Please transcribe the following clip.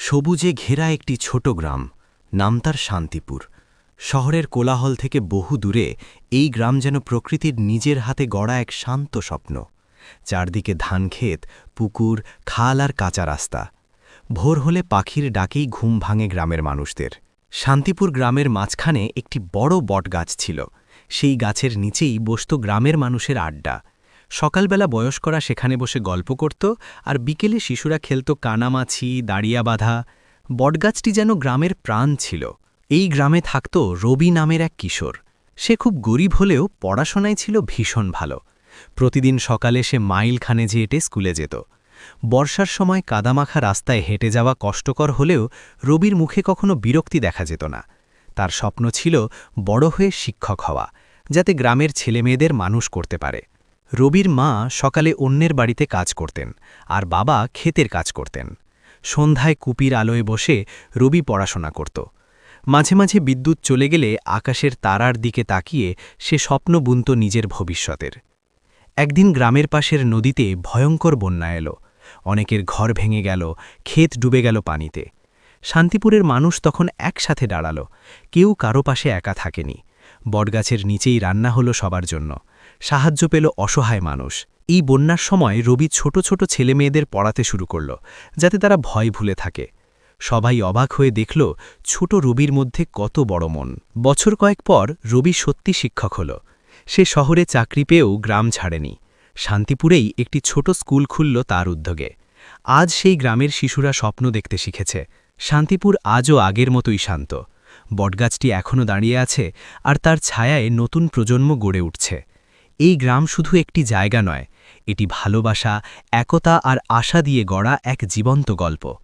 সবুজে ঘেরা একটি ছোট গ্রাম, নাম তার শান্তিপুর। শহরের কোলাহল থেকে বহু দূরে এই গ্রাম যেন প্রকৃতির নিজের হাতে গড়া এক শান্ত স্বপ্ন। চারদিকে ধানক্ষেত, পুকুর, খাল আর কাঁচা রাস্তা। ভোর হলে পাখির ডাকেই ঘুম ভাঙে গ্রামের মানুষদের। শান্তিপুর গ্রামের মাঝখানে একটি বড় বটগাছ ছিল। সেই গাছের নিচেই বসত গ্রামের মানুষের আড্ডা। সকালবেলা বয়স্করা সেখানে বসে গল্প করত, আর বিকেলে শিশুরা খেলত কানামাছি, দাঁড়িয়া বাঁধা। বটগাছটি যেন গ্রামের প্রাণ ছিল। এই গ্রামে থাকত রবি নামের এক কিশোর। সে খুব গরিব হলেও পড়াশোনায় ছিল ভীষণ ভালো। প্রতিদিন সকালে সে মাইলখানে হেঁটে স্কুলে যেত। বর্ষার সময় কাদামাখা রাস্তায় হেঁটে যাওয়া কষ্টকর হলেও রবির মুখে কখনো বিরক্তি দেখা যেত না। তার স্বপ্ন ছিল বড় হয়ে শিক্ষক হওয়া, যাতে গ্রামের ছেলেমেয়েদের মানুষ করতে পারে। রবির মা সকালে অন্যের বাড়িতে কাজ করতেন, আর বাবা ক্ষেতের কাজ করতেন। সন্ধ্যায় কুপির আলোয় বসে রবি পড়াশোনা করত। মাঝে মাঝে বিদ্যুৎ চলে গেলে আকাশের তারার দিকে তাকিয়ে সে স্বপ্ন বুনত নিজের ভবিষ্যতের। একদিন গ্রামের পাশের নদীতে ভয়ঙ্কর বন্যা এলো। অনেকের ঘর ভেঙে গেল, ক্ষেত ডুবে গেল পানিতে। শান্তিপুরের মানুষ তখন একসাথে দাঁড়াল। কেউ কারো পাশে একা থাকেনি। বটগাছের নিচেই রান্না হলো সবার জন্য। সাহায্য পেল অসহায় মানুষ। এই বন্যার সময় রবি ছোট ছোট ছেলেমেয়েদের পড়াতে শুরু করল, যাতে তারা ভয় ভুলে থাকে। সবাই অবাক হয়ে দেখল ছোট রবির মধ্যে কত বড় মন। বছর কয়েক পর রবি সত্যি শিক্ষক হল। সে শহরে চাকরি পেয়েও গ্রাম ছাড়েনি। শান্তিপুরেই একটি ছোট স্কুল খুলল তার উদ্যোগে। আজ সেই গ্রামের শিশুরা স্বপ্ন দেখতে শিখেছে। শান্তিপুর আজও আগের মতোই শান্ত। বটগাছটি এখনও দাঁড়িয়ে আছে, আর তার ছায়ায় নতুন প্রজন্ম গড়ে উঠছে। এই গ্রাম শুধু একটি জায়গা নয়, এটি ভালোবাসা, একতা আর আশা দিয়ে গড়া এক জীবন্ত গল্প।